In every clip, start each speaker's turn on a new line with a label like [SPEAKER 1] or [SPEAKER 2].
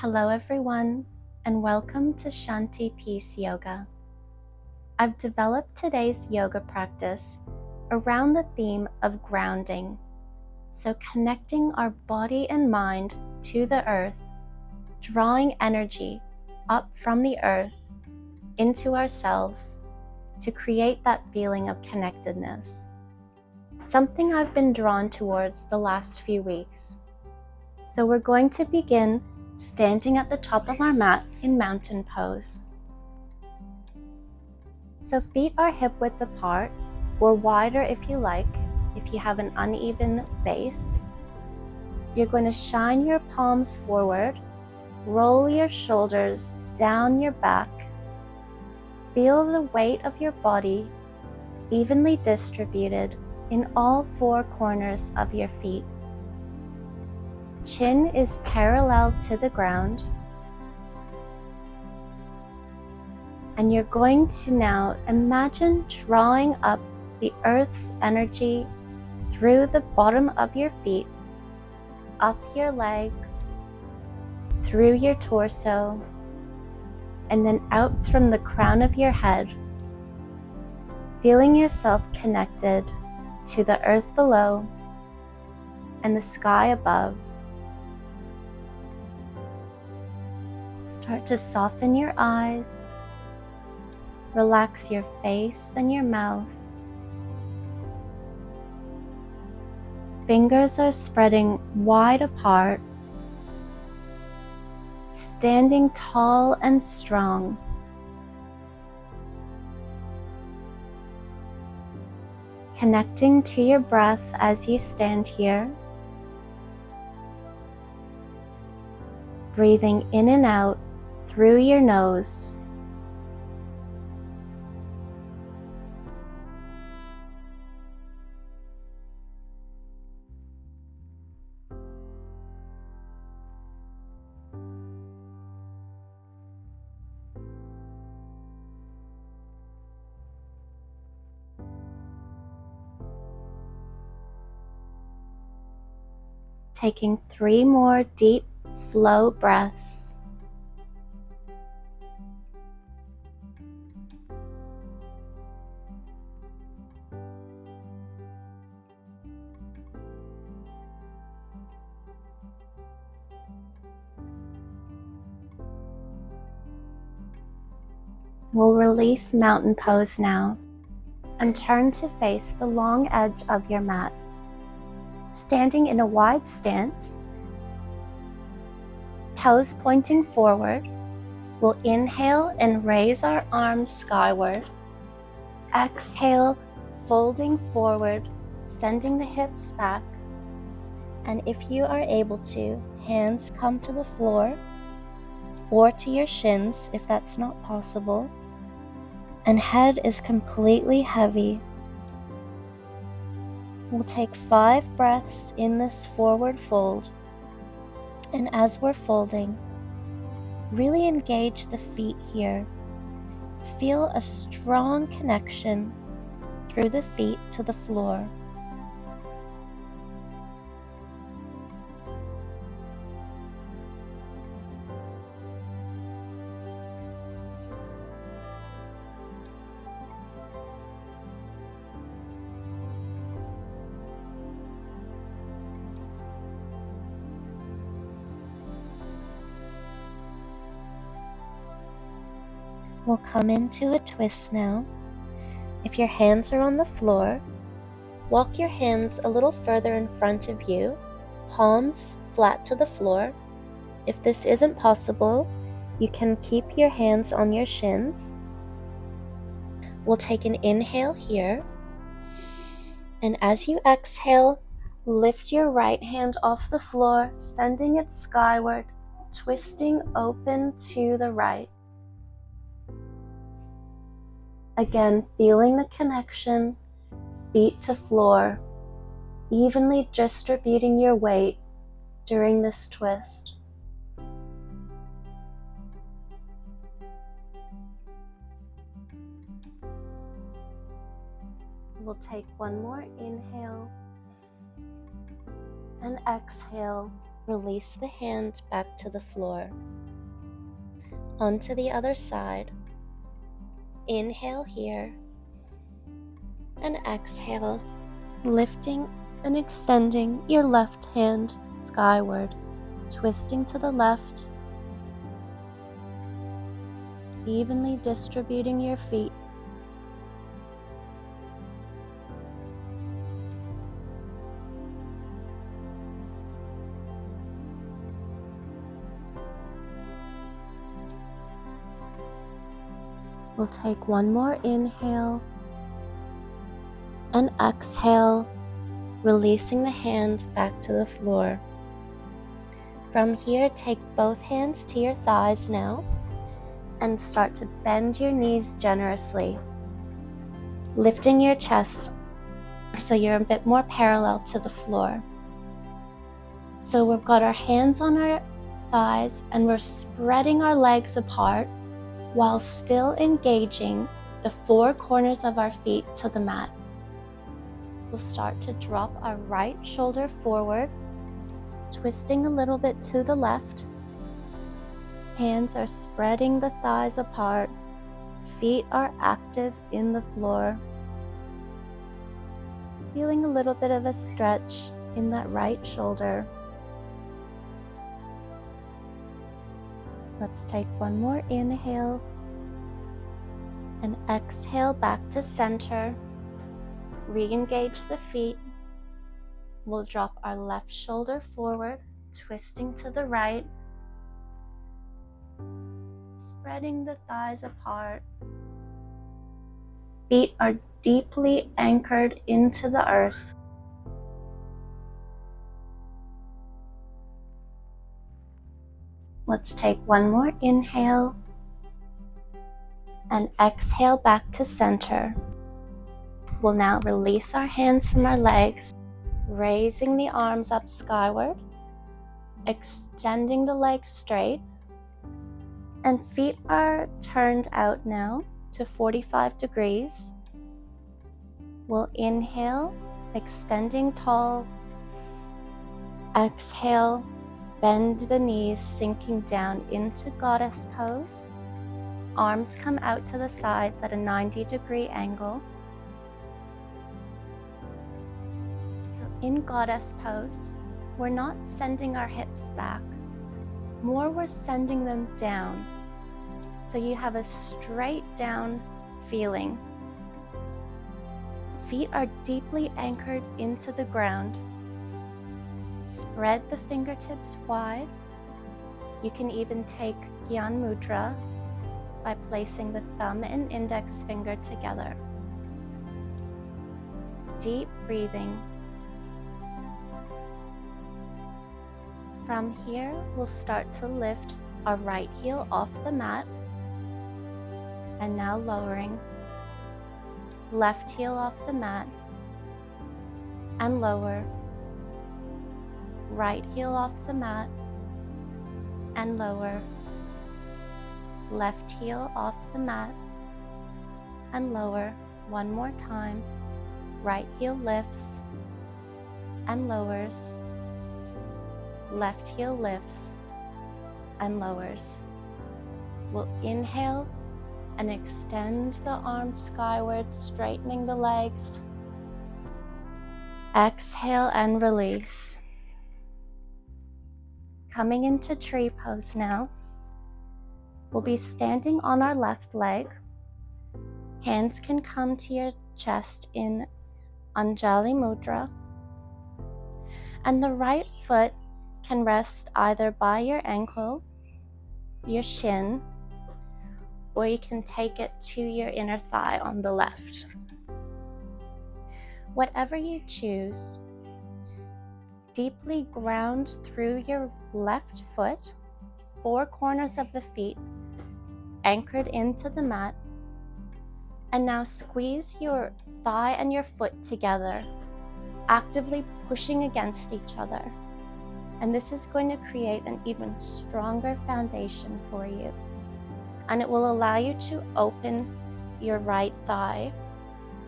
[SPEAKER 1] Hello everyone, and welcome to Shanti Peace Yoga. I've developed today's yoga practice around the theme of grounding, so connecting our body and mind to the earth, drawing energy up from the earth into ourselves to create that feeling of connectedness. Something I've been drawn towards the last few weeks. So we're going to begin standing at the top of our mat in mountain pose. So feet are hip width apart, or wider if you like, if you have an uneven base. You're going to shine your palms forward, roll your shoulders down your back, feel the weight of your body evenly distributed in all four corners of your feet. Chin is parallel to the ground. And you're going to now imagine drawing up the earth's energy through the bottom of your feet, up your legs, through your torso, and then out from the crown of your head, feeling yourself connected to the earth below and the sky above. Start to soften your eyes. Relax your face and your mouth. Fingers are spreading wide apart, standing tall and strong. Connecting to your breath as you stand here. Breathing in and out through your nose. Taking 3 more deep, slow breaths. We'll release mountain pose now and turn to face the long edge of your mat. Standing in a wide stance, toes pointing forward, we'll inhale and raise our arms skyward. Exhale, folding forward, sending the hips back. And if you are able to, hands come to the floor or to your shins if that's not possible. And head is completely heavy. We'll take 5 breaths in this forward fold. And as we're folding, really engage the feet here. Feel a strong connection through the feet to the floor. We'll come into a twist now. If your hands are on the floor, walk your hands a little further in front of you, palms flat to the floor. If this isn't possible, you can keep your hands on your shins. We'll take an inhale here, and as you exhale, lift your right hand off the floor, sending it skyward, twisting open to the right. Again, feeling the connection, feet to floor, evenly distributing your weight during this twist. We'll take one more inhale and exhale, Release the hand back to the floor. Onto the other side. Inhale here and exhale, lifting and extending your left hand skyward, twisting to the left, evenly distributing your feet. We'll take one more inhale and exhale, releasing the hand back to the floor. From here, take both hands to your thighs now and start to bend your knees generously, lifting your chest so you're a bit more parallel to the floor. So we've got our hands on our thighs and we're spreading our legs apart while still engaging the four corners of our feet to the mat. We'll start to drop our right shoulder forward, twisting a little bit to the left. Hands are spreading the thighs apart. Feet are active in the floor. Feeling a little bit of a stretch in that right shoulder. Let's take one more inhale and exhale back to center. Re-engage the feet. We'll drop our left shoulder forward, twisting to the right, spreading the thighs apart. Feet are deeply anchored into the earth. Let's take one more inhale and exhale back to center. We'll now release our hands from our legs, raising the arms up skyward, extending the legs straight, and feet are turned out now to 45 degrees. We'll inhale, extending tall. Exhale, bend the knees, sinking down into goddess pose. Arms come out to the sides at a 90-degree angle. So in goddess pose, we're not sending our hips back. More, we're sending them down. So you have a straight down feeling. Feet are deeply anchored into the ground. Spread the fingertips wide. You can even take Gyan Mudra by placing the thumb and index finger together. Deep breathing. From here, we'll start to lift our right heel off the mat, and now lowering. Left heel off the mat, and lower. Right heel off the mat, and lower. Left heel off the mat, and lower. One more time. Right heel lifts and lowers. Left heel lifts and lowers. We'll inhale and extend the arms skyward, straightening the legs. Exhale and release. Coming into tree pose now. We'll be standing on our left leg. Hands can come to your chest in Anjali Mudra. And the right foot can rest either by your ankle, your shin, or you can take it to your inner thigh on the left. Whatever you choose, deeply ground through your left foot, four corners of the feet anchored into the mat, and now squeeze your thigh and your foot together, actively pushing against each other. And this is going to create an even stronger foundation for you. And it will allow you to open your right thigh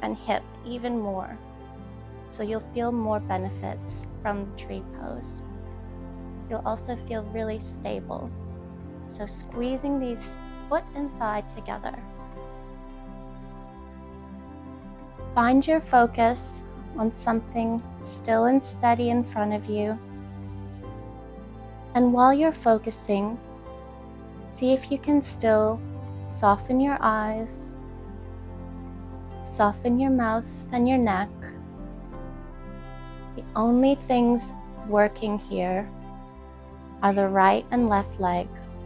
[SPEAKER 1] and hip even more. So you'll feel more benefits from the tree pose. you'll also feel really stable. So squeezing these foot and thigh together. Find your focus on something still and steady in front of you. And while you're focusing, see if you can still soften your eyes, soften your mouth and your neck. The only things working here are the right and left legs.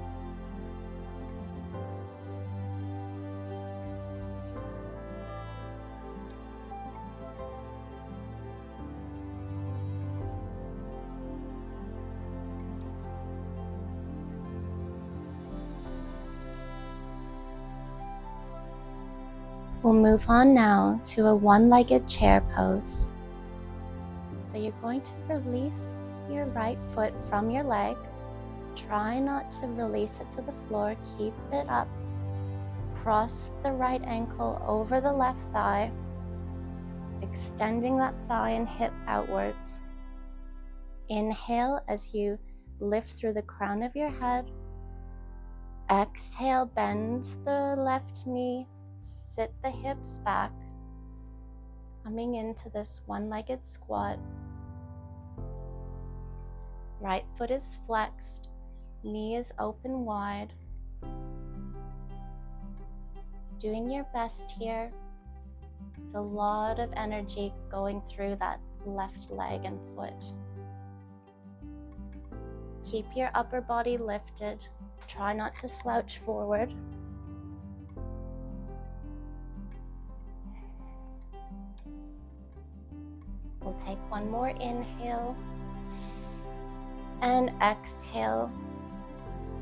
[SPEAKER 1] We'll move on now to a one-legged chair pose. So you're going to release your right foot from your leg. Try not to release it to the floor. Keep it up. Cross the right ankle over the left thigh, extending that thigh and hip outwards. Inhale as you lift through the crown of your head. Exhale, bend the left knee, sit the hips back, coming into this one-legged squat. Right foot is flexed, knee is open wide. Doing your best here. It's a lot of energy going through that left leg and foot. Keep your upper body lifted. Try not to slouch forward. We'll take one more inhale and exhale.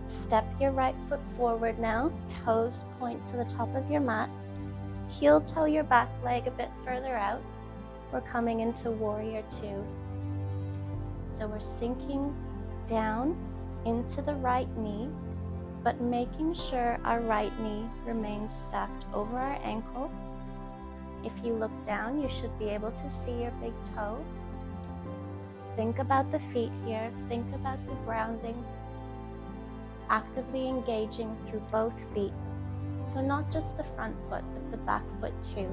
[SPEAKER 1] Step your right foot forward now. Toes point to the top of your mat. Heel toe your back leg a bit further out. We're coming into warrior two. So we're sinking down into the right knee, but making sure our right knee remains stacked over our ankle. If you look down, you should be able to see your big toe. Think about the feet here. Think about the grounding. Actively engaging through both feet. So not just the front foot, but the back foot too.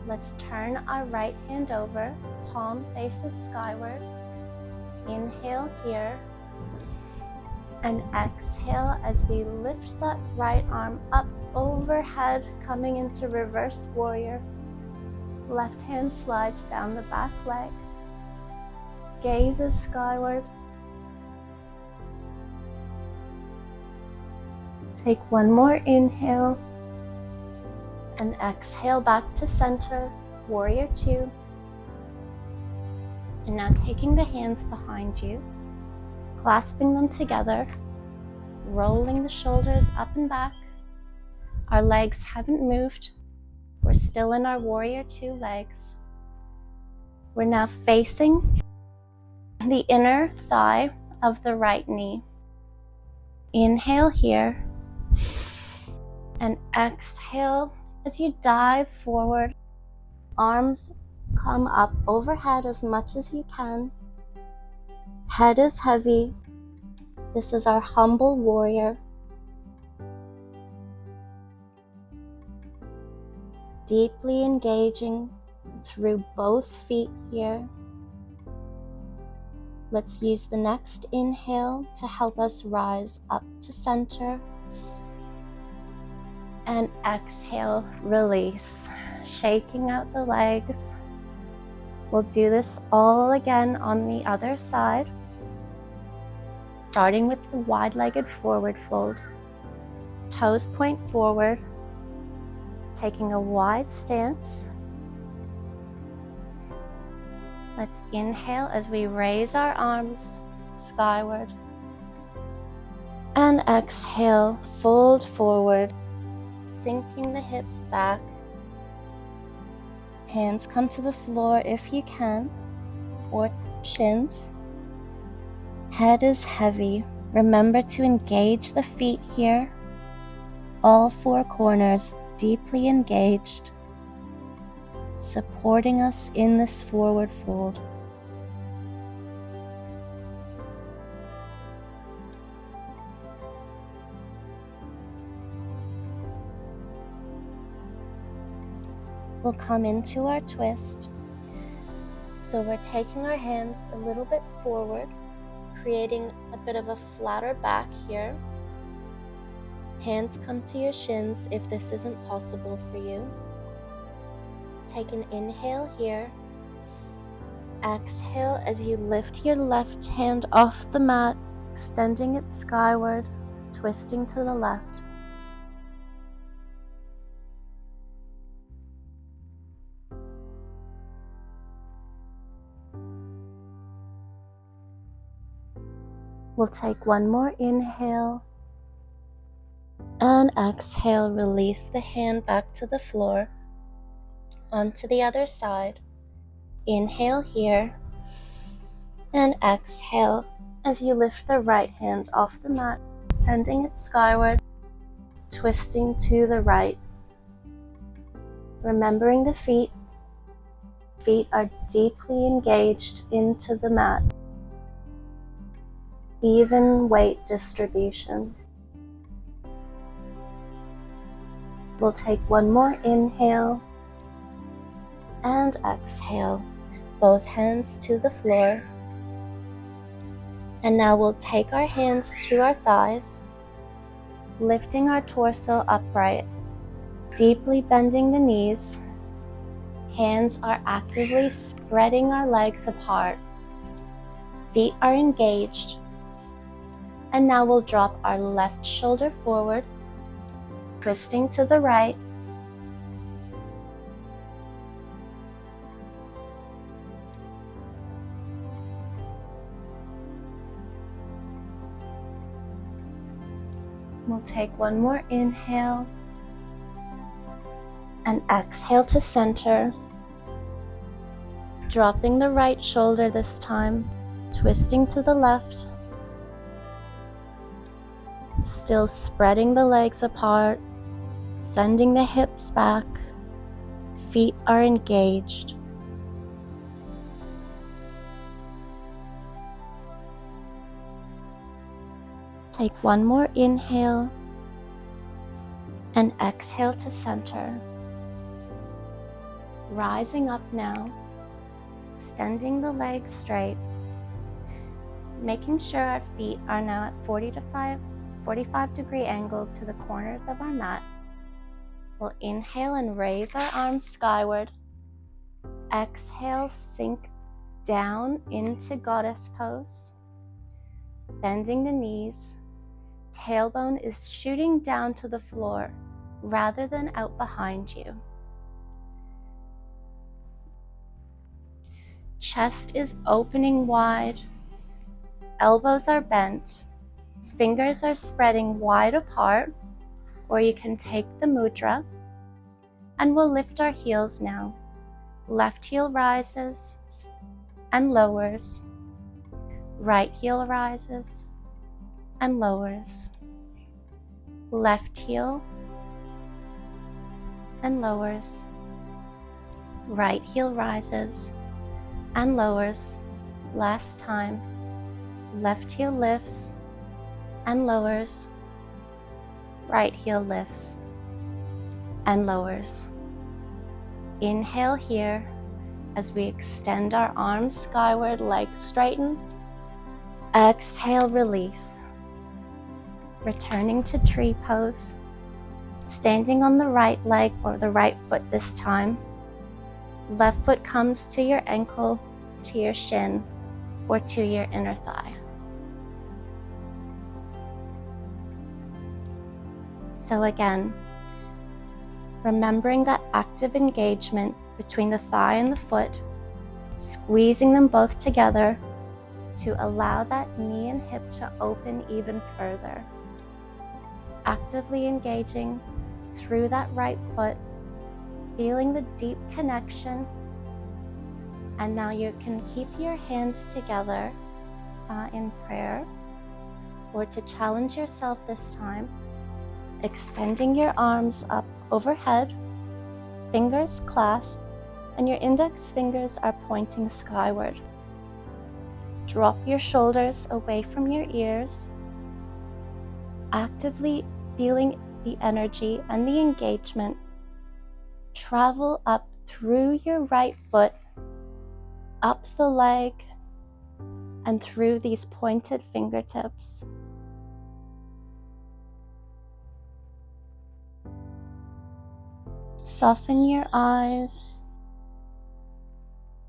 [SPEAKER 1] Let's turn our right hand over, palm faces skyward. Inhale here, and exhale as we lift that right arm up overhead, coming into reverse warrior. Left hand slides down the back leg, gazes skyward. Take one more inhale, and exhale back to center, warrior two. And now taking the hands behind you, clasping them together, rolling the shoulders up and back. Our legs haven't moved. We're still in our warrior two legs. We're now facing the inner thigh of the right knee. Inhale here, and exhale as you dive forward. Arms come up overhead as much as you can. Head is heavy. This is our humble warrior. Deeply engaging through both feet here. Let's use the next inhale to help us rise up to center. And exhale, release, shaking out the legs. We'll do this all again on the other side, starting with the wide-legged forward fold. Toes point forward, taking a wide stance. Let's inhale as we raise our arms skyward. And exhale, fold forward, sinking the hips back. Hands come to the floor if you can, or shins. Head is heavy. Remember to engage the feet here. All four corners deeply engaged, supporting us in this forward fold. We'll come into our twist. So we're taking our hands a little bit forward, creating a bit of a flatter back here. Hands come to your shins if this isn't possible for you. Take an inhale here. Exhale as you lift your left hand off the mat, extending it skyward, twisting to the left. We'll take one more inhale and exhale, release the hand back to the floor, onto the other side. Inhale here and exhale as you lift the right hand off the mat, sending it skyward, twisting to the right. Remembering the feet. Feet are deeply engaged into the mat. Even weight distribution. We'll take one more inhale and exhale, both hands to the floor. And now we'll take our hands to our thighs, lifting our torso upright, deeply bending the knees. Hands are actively spreading our legs apart. Feet are engaged. And now we'll drop our left shoulder forward, twisting to the right. We'll take one more inhale and exhale to center, dropping the right shoulder this time, twisting to the left. Still spreading the legs apart, sending the hips back. Feet are engaged. Take one more inhale and exhale to center. Rising up now, extending the legs straight, making sure our feet are now at 45-degree angle to the corners of our mat. We'll inhale and raise our arms skyward. Exhale, sink down into goddess pose. Bending the knees. Tailbone is shooting down to the floor rather than out behind you. Chest is opening wide. Elbows are bent. Fingers are spreading wide apart, or you can take the mudra, and we'll lift our heels now. Left heel rises and lowers. Right heel rises and lowers. Left heel and lowers. Right heel rises and lowers. Last time. Left heel lifts and lowers. Right heel lifts and lowers. Inhale here as we extend our arms skyward, legs straighten. Exhale, release. Returning to tree pose. Standing on the right leg or the right foot this time. Left foot comes to your ankle, to your shin, or to your inner thigh. So again, remembering that active engagement between the thigh and the foot, squeezing them both together to allow that knee and hip to open even further. Actively engaging through that right foot, feeling the deep connection. And now you can keep your hands together in prayer, or to challenge yourself this time, extending your arms up overhead, fingers clasped, and your index fingers are pointing skyward. Drop your shoulders away from your ears, actively feeling the energy and the engagement travel up through your right foot, up the leg, and through these pointed fingertips. Soften your eyes,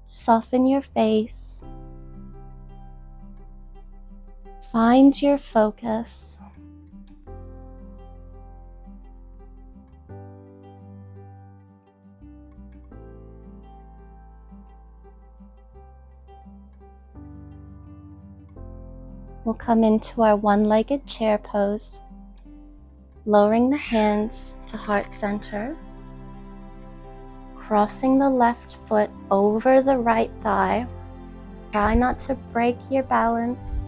[SPEAKER 1] soften your face, find your focus. We'll come into our one-legged chair pose, lowering the hands to heart center, crossing the left foot over the right thigh. Try not to break your balance.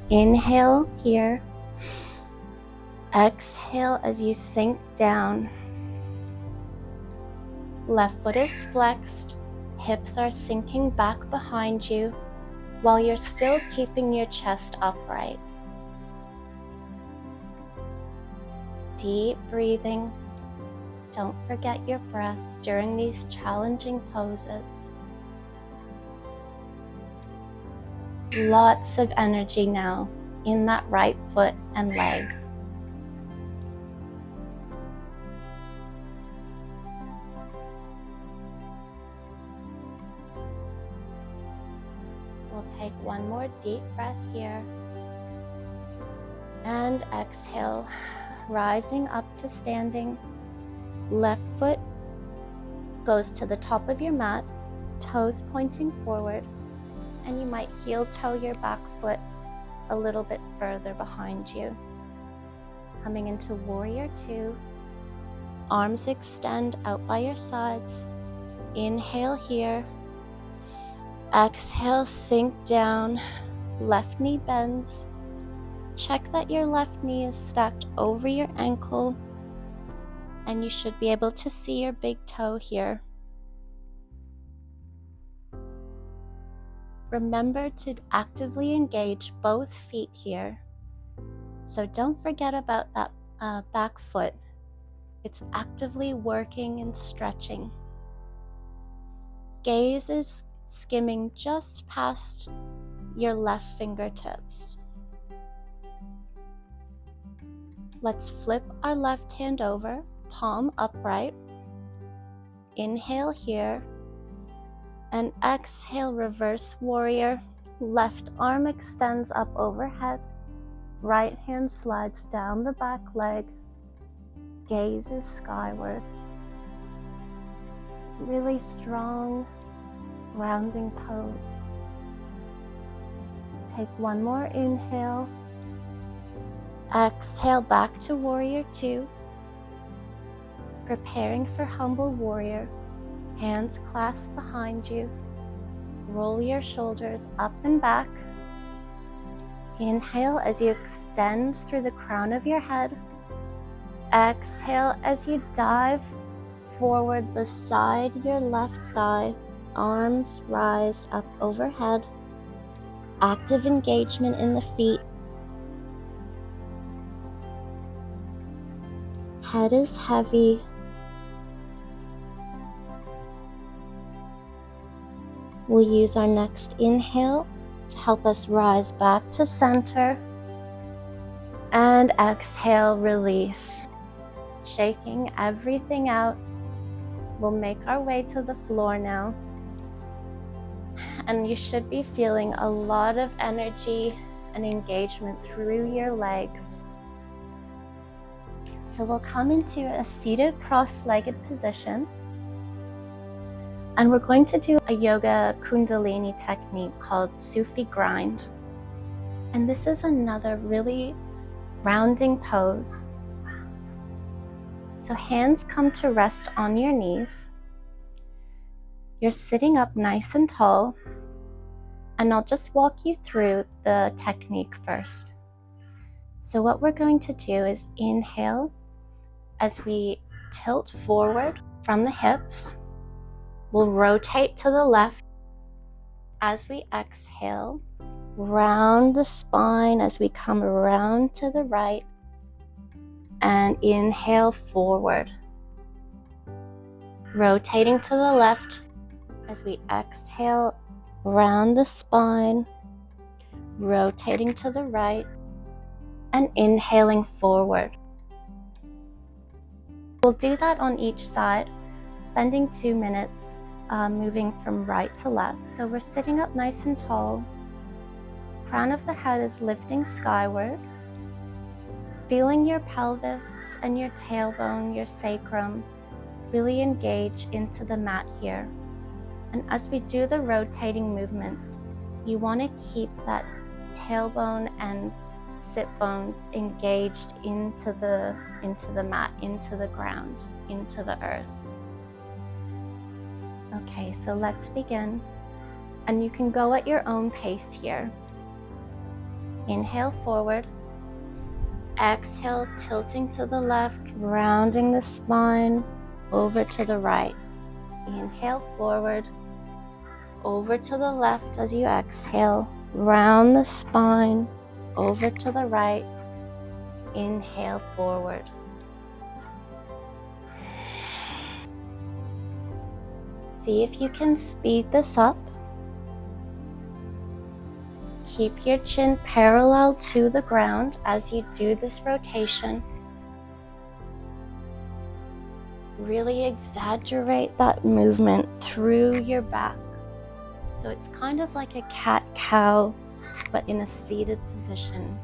[SPEAKER 1] Inhale here. Exhale as you sink down. Left foot is flexed, hips are sinking back behind you while you're still keeping your chest upright. Deep breathing. Don't forget your breath during these challenging poses. Lots of energy now in that right foot and leg. We'll take one more deep breath here. And exhale, rising up to standing. Left foot goes to the top of your mat, toes pointing forward, and you might heel toe your back foot a little bit further behind you. Coming into Warrior Two, arms extend out by your sides. Inhale here. Exhale, sink down. Left knee bends. Check that your left knee is stacked over your ankle, and you should be able to see your big toe here. Remember to actively engage both feet here. So don't forget about that back foot. It's actively working and stretching. Gaze is skimming just past your left fingertips. Let's flip our left hand over, palm upright. Inhale here. And exhale, reverse warrior. Left arm extends up overhead. Right hand slides down the back leg. Gaze is skyward. It's a really strong, grounding pose. Take one more inhale. Exhale back to Warrior Two. Preparing for Humble Warrior. Hands clasped behind you. Roll your shoulders up and back. Inhale as you extend through the crown of your head. Exhale as you dive forward beside your left thigh. Arms rise up overhead. Active engagement in the feet. Head is heavy. We'll use our next inhale to help us rise back to center. And exhale, release. Shaking everything out. We'll make our way to the floor now. And you should be feeling a lot of energy and engagement through your legs. So we'll come into a seated cross-legged position. And we're going to do a yoga kundalini technique called Sufi grind. And this is another really rounding pose. So hands come to rest on your knees. You're sitting up nice and tall. And I'll just walk you through the technique first. So what we're going to do is inhale as we tilt forward from the hips. We'll rotate to the left. As we exhale, round the spine as we come around to the right, and inhale forward. Rotating to the left as we exhale, round the spine, rotating to the right, and inhaling forward. We'll do that on each side, spending 2 minutes moving from right to left. So we're sitting up nice and tall. Crown of the head is lifting skyward. Feeling your pelvis and your tailbone, your sacrum, really engage into the mat here. And as we do the rotating movements, you want to keep that tailbone and sit bones engaged into the mat, into the ground, into the earth. Okay, so let's begin. And you can go at your own pace here. Inhale forward. Exhale, tilting to the left, rounding the spine, over to the right. Inhale forward, over to the left as you exhale, round the spine, over to the right. Inhale forward. See if you can speed this up. Keep your chin parallel to the ground as you do this rotation. Really exaggerate that movement through your back. So it's kind of like a cat-cow, but in a seated position.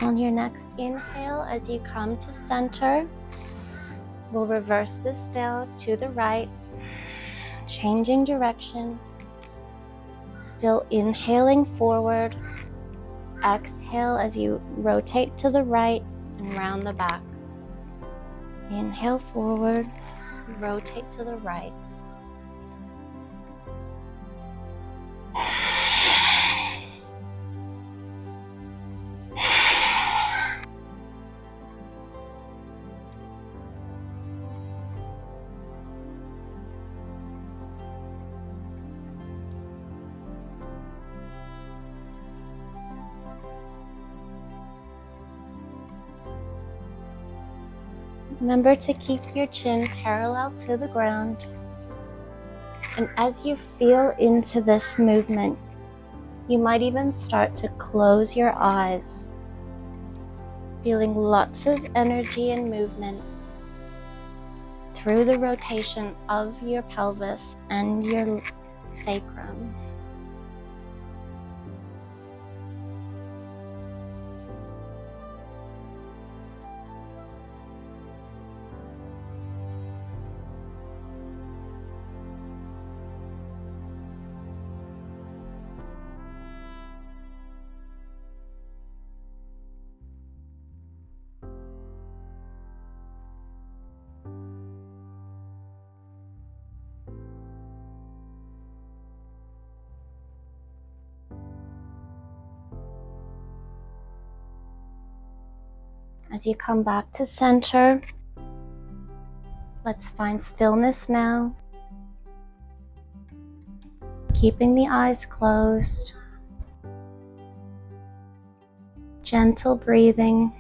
[SPEAKER 1] On your next inhale, as you come to center, we'll reverse this veil to the right, changing directions. Still inhaling forward. Exhale as you rotate to the right and round the back. Inhale forward, rotate to the right. Remember to keep your chin parallel to the ground. And as you feel into this movement, you might even start to close your eyes, feeling lots of energy and movement through the rotation of your pelvis and your sacrum. As you come back to center, let's find stillness now. Keeping the eyes closed. Gentle breathing.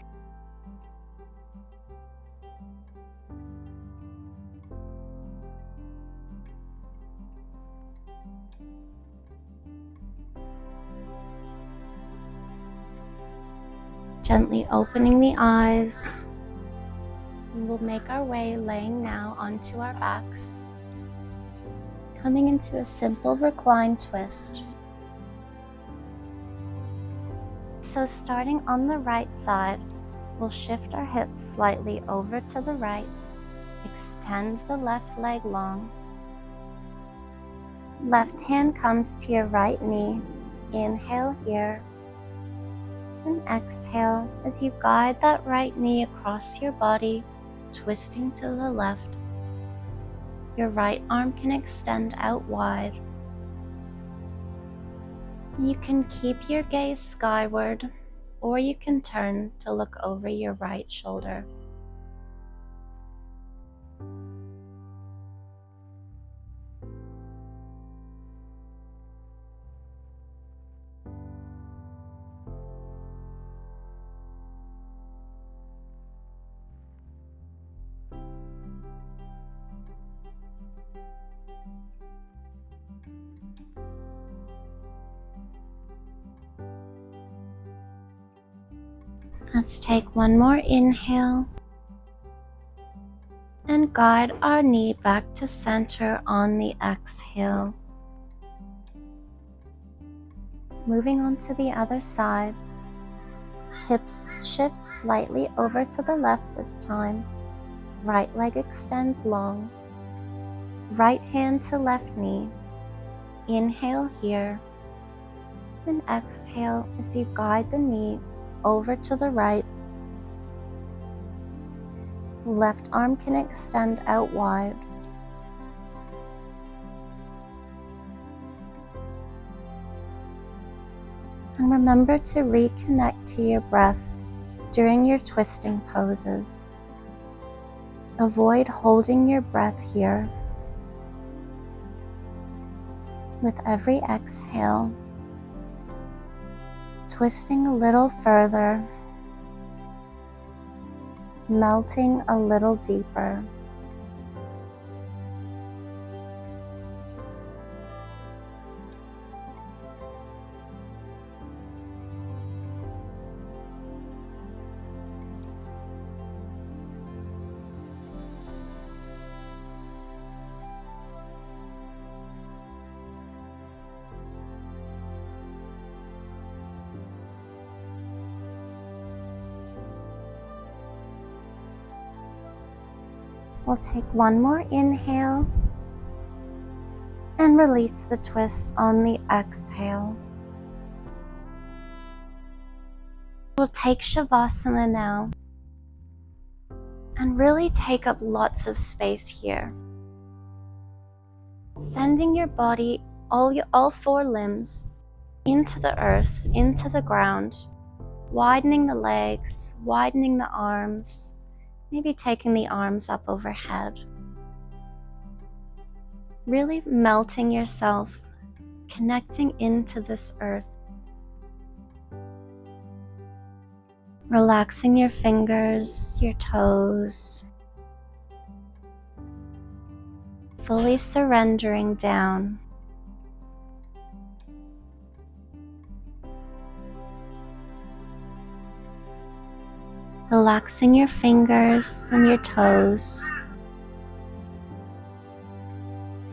[SPEAKER 1] Gently opening the eyes. And we'll make our way laying now onto our backs, coming into a simple recline twist. So starting on the right side, we'll shift our hips slightly over to the right, extend the left leg long. Left hand comes to your right knee. Inhale here, and exhale as you guide that right knee across your body, twisting to the left. Your right arm can extend out wide. You can keep your gaze skyward, or you can turn to look over your right shoulder. Let's take one more inhale and guide our knee back to center on the exhale. Moving on to the other side, hips shift slightly over to the left this time. Right leg extends long. Right hand to left knee. Inhale here, and exhale as you guide the knee over to the right. Left arm can extend out wide. And remember to reconnect to your breath during your twisting poses. Avoid holding your breath here. With every exhale, twisting a little further, melting a little deeper. We'll take one more inhale and release the twist on the exhale. We'll take Shavasana now and really take up lots of space here. Sending your body, all four limbs, into the earth, into the ground, widening the legs, widening the arms, maybe taking the arms up overhead. Really melting yourself, connecting into this earth. Relaxing your fingers, your toes. Fully surrendering down. Relaxing your fingers and your toes.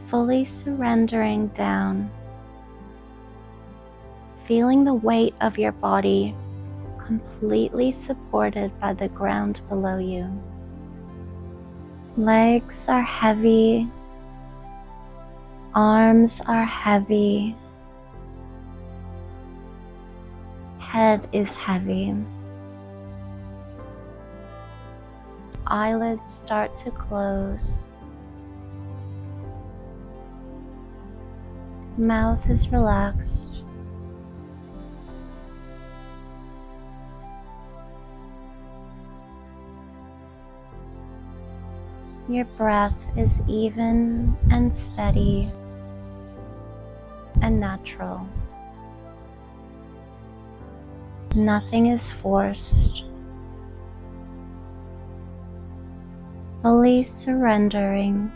[SPEAKER 1] Fully surrendering down. Feeling the weight of your body completely supported by the ground below you. Legs are heavy. Arms are heavy. Head is heavy. Eyelids start to close. Mouth is relaxed. Your breath is even and steady and natural. Nothing is forced. Fully surrendering.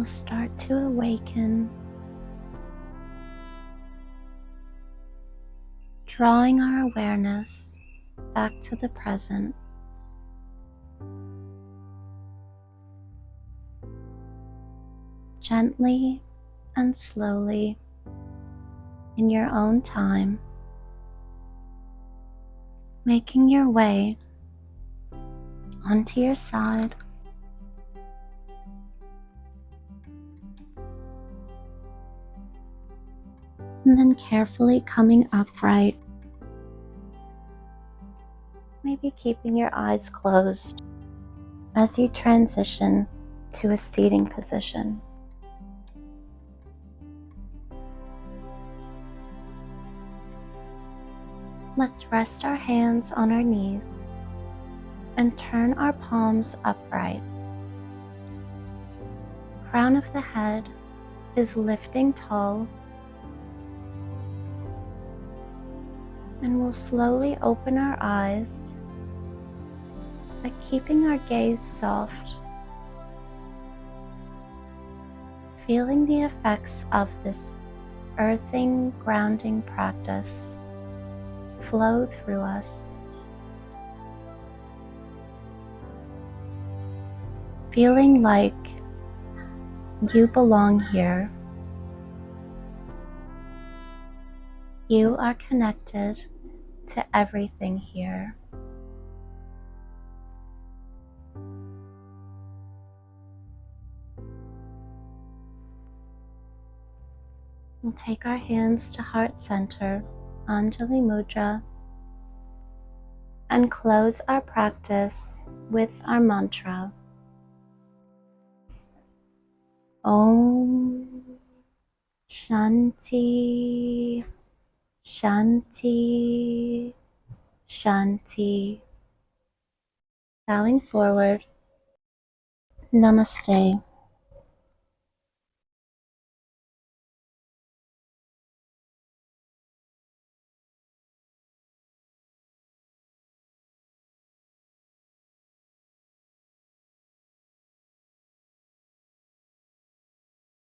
[SPEAKER 1] will start to awaken, drawing our awareness back to the present. Gently and slowly, in your own time, making your way onto your side, and then carefully coming upright, maybe keeping your eyes closed as you transition to a seating position. Let's rest our hands on our knees and turn our palms upright. Crown of the head is lifting tall, and we'll slowly open our eyes by keeping our gaze soft, feeling the effects of this earthing, grounding practice flow through us. Feeling like you belong here. You are connected to everything here. We'll take our hands to heart center, Anjali Mudra, and close our practice with our mantra. Om Shanti Shanti Shanti. Bowing forward. Namaste.